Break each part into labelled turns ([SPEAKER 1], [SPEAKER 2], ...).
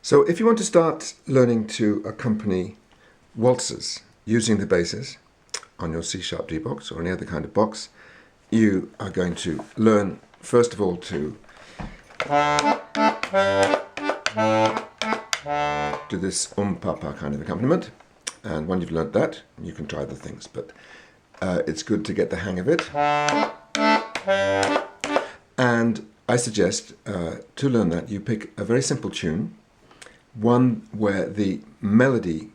[SPEAKER 1] So if you want to start learning to accompany waltzes using the basses on your C-sharp D box or any other kind of box, you are going to learn first of all to do this pa-pa kind of accompaniment, and when you've learnt that you can try other things, but it's good to get the hang of it. And I suggest to learn that you pick a very simple tune, one where the melody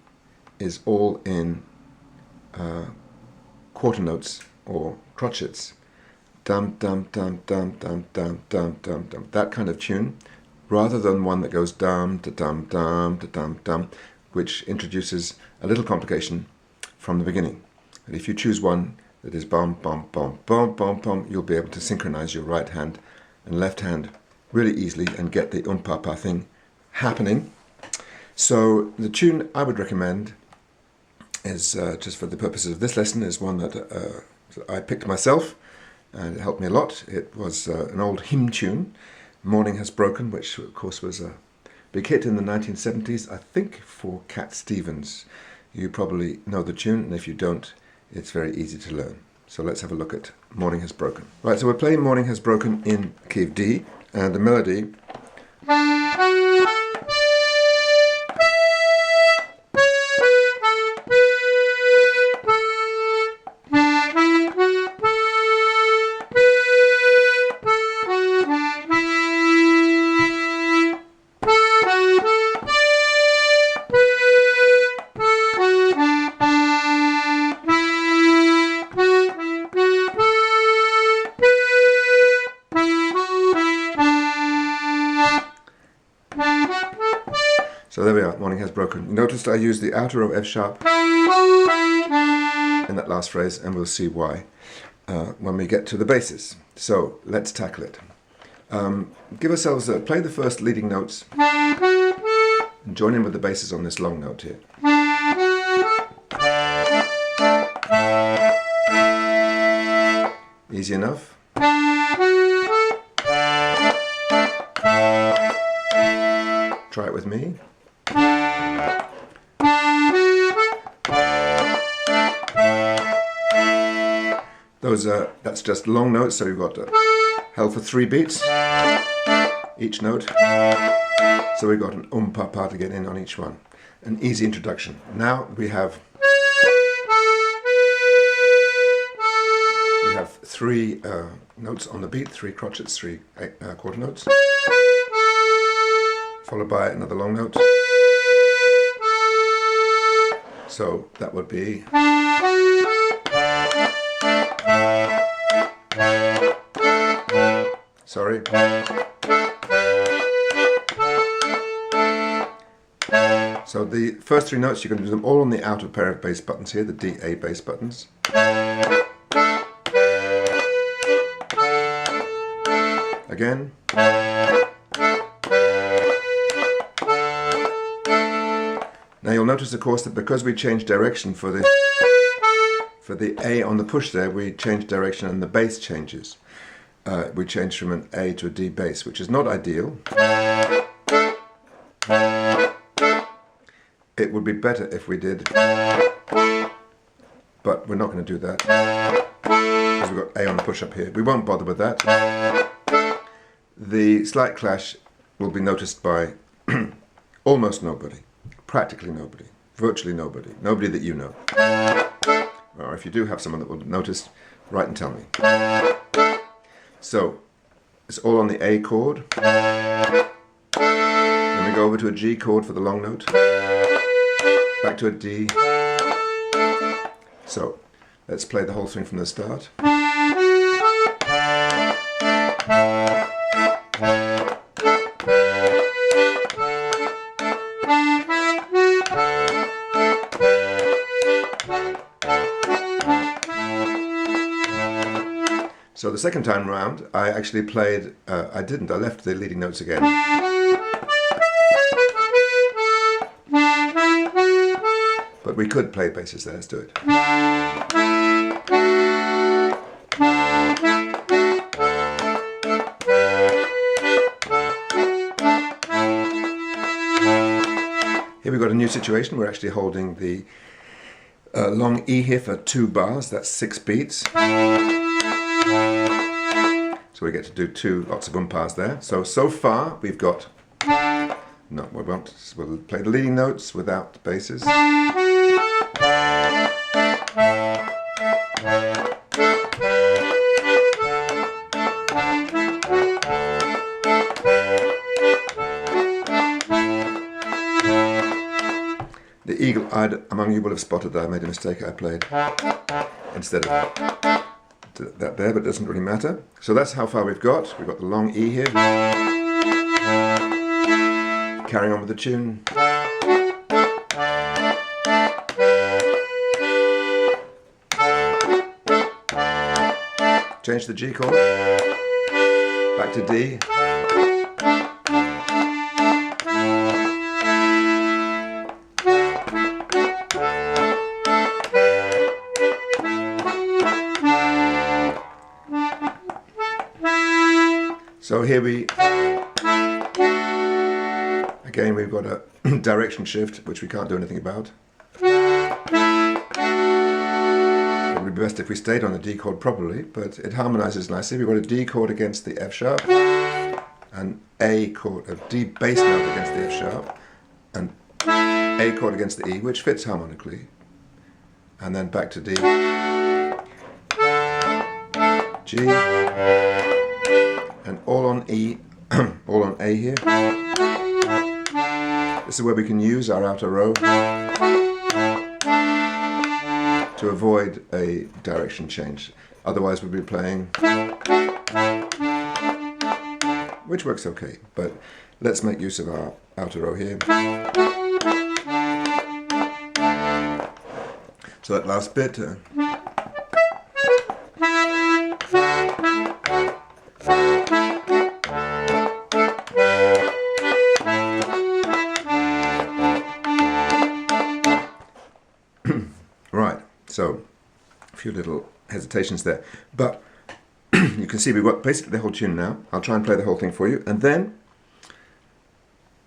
[SPEAKER 1] is all in quarter notes or crotchets, dum dum dum dum dum dum dum dum dum, that kind of tune, rather than one that goes dum da dum dum da dum dum, which introduces a little complication from the beginning. And if you choose one that is bum bum bum bum bum bum, you'll be able to synchronize your right hand and left hand really easily and get the pa-pa thing happening. So the tune I would recommend is, just for the purposes of this lesson, is one that I picked myself, and it helped me a lot. It was an old hymn tune, Morning Has Broken, which of course was a big hit in the 1970s, I think for Cat Stevens. You probably know the tune, and if you don't, it's very easy to learn. So let's have a look at Morning Has Broken. Right, so we're playing Morning Has Broken in key of D, and the melody So there we are, Morning Has Broken. Notice I used the outer of F sharp in that last phrase, and we'll see why when we get to the basses. So let's tackle it. Give ourselves play the first leading notes and join in with the basses on this long note here. Easy enough. Try it with me. That's just long notes, so you've got held for 3 beats each note. So we've got an pa-pa to get in on each one. An easy introduction. Now we have 3 notes on the beat, 3 crotchets, 3 quarter notes, followed by another long note. So that would be sorry. So the first 3 notes, you're going to do them all on the outer pair of bass buttons here, the D-A bass buttons. Again. Now you'll notice, of course, that because we changed direction for the A on the push there, we changed direction and the bass changes. We changed from an A to a D bass, which is not ideal. It would be better if we did, but we're not going to do that because we've got A on the push up here. We won't bother with that. The slight clash will be noticed by almost nobody, practically nobody, virtually nobody, nobody that you know. Or if you do have someone that will notice, write and tell me. So it's all on the A chord. Then we go over to a G chord for the long note. Back to a D. So let's play the whole thing from the start. So the second time round, I actually played, I left the leading notes again. But we could play basses there, let's do it. Here we've got a new situation. We're actually holding the long E here for 2 bars. That's 6 beats. So we get to do lots of bars there. So far we've got, no, we won't. We'll play the leading notes without the basses. The eagle-eyed among you will have spotted that I made a mistake. I played instead of that there, but it doesn't really matter. So that's how far we've got. We've got the long E here. Carrying on with the tune. Change the G chord. Back to D. So here again we've got a direction shift which we can't do anything about. It would be best if we stayed on the D chord properly, but it harmonizes nicely. We've got a D chord against the F sharp, an A chord, a D bass note against the F sharp, and A chord against the E, which fits harmonically, and then back to D, G, and all on E, all on A here. This is where we can use our outer row to avoid a direction change. Otherwise we'll be playing, which works okay, but let's make use of our outer row here. So that last bit, right, so a few little hesitations there, but you can see we've got basically the whole tune now. I'll try and play the whole thing for you, and then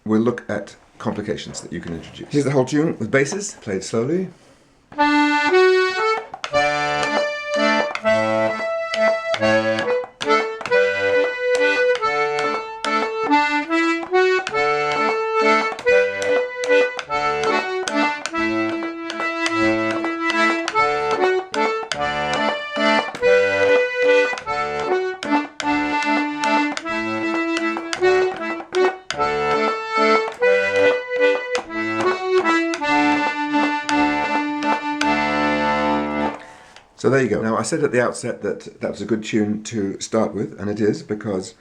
[SPEAKER 1] we'll look at complications that you can introduce. Here's the whole tune with basses, played slowly. So there you go. Now I said at the outset that that was a good tune to start with, and it is, because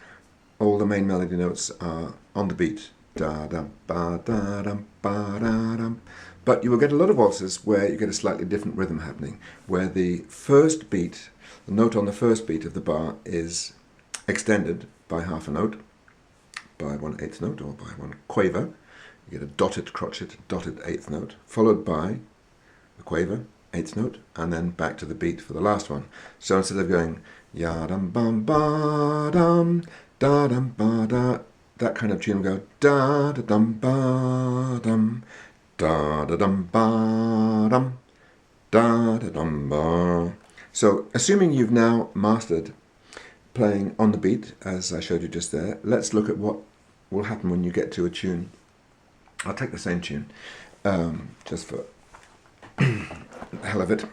[SPEAKER 1] all the main melody notes are on the beat. Da dum ba da dum ba da dum. But you will get a lot of waltzes where you get a slightly different rhythm happening, where the first beat, the note on the first beat of the bar is extended by half a note, by 1/8 note, or by 1 quaver. You get a dotted crotchet, dotted 8th note, followed by a quaver, 8th note, and then back to the beat for the last one. So instead of going ya dum bum ba dum da dum ba da, that kind of tune will go da da dum ba dum da da dum ba dum da da dum ba. So assuming you've now mastered playing on the beat as I showed you just there, let's look at what will happen when you get to a tune. I'll take the same tune just for the hell of it.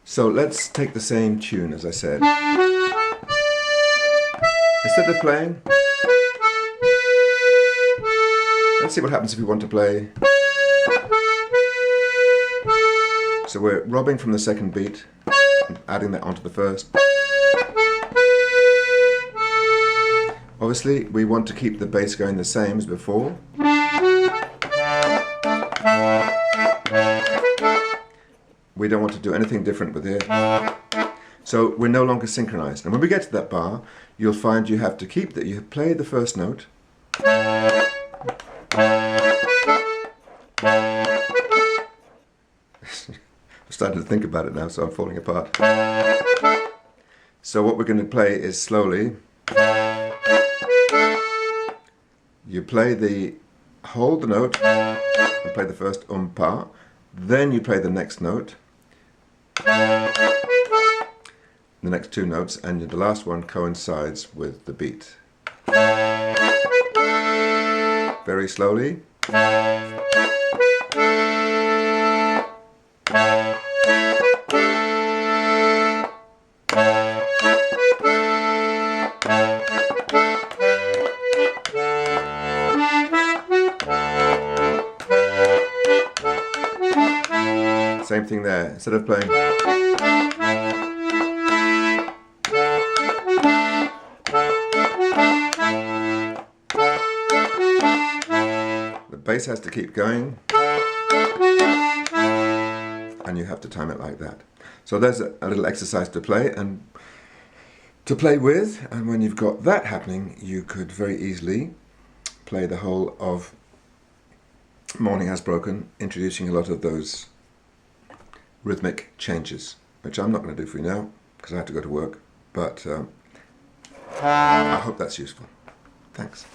[SPEAKER 1] So let's take the same tune as I said. Instead of playing, let's see what happens if we want to play. So we're robbing from the second beat and adding that onto the first. Obviously we want to keep the bass going the same as before. We don't want to do anything different with it. So we're no longer synchronized. And when we get to that bar, you'll find you have to keep that. You play the first note. I'm starting to think about it now, so I'm falling apart. So what we're going to play is slowly. You play the hold the note and play the first pa, then you play the next note, the next two notes, and the last one coincides with the beat. Very slowly. Same thing there. Instead of playing, the bass has to keep going, and you have to time it like that. So there's a little exercise to play and to play with, and when you've got that happening, you could very easily play the whole of Morning Has Broken, introducing a lot of those rhythmic changes, which I'm not going to do for you now because I have to go to work, but I hope that's useful. Thanks.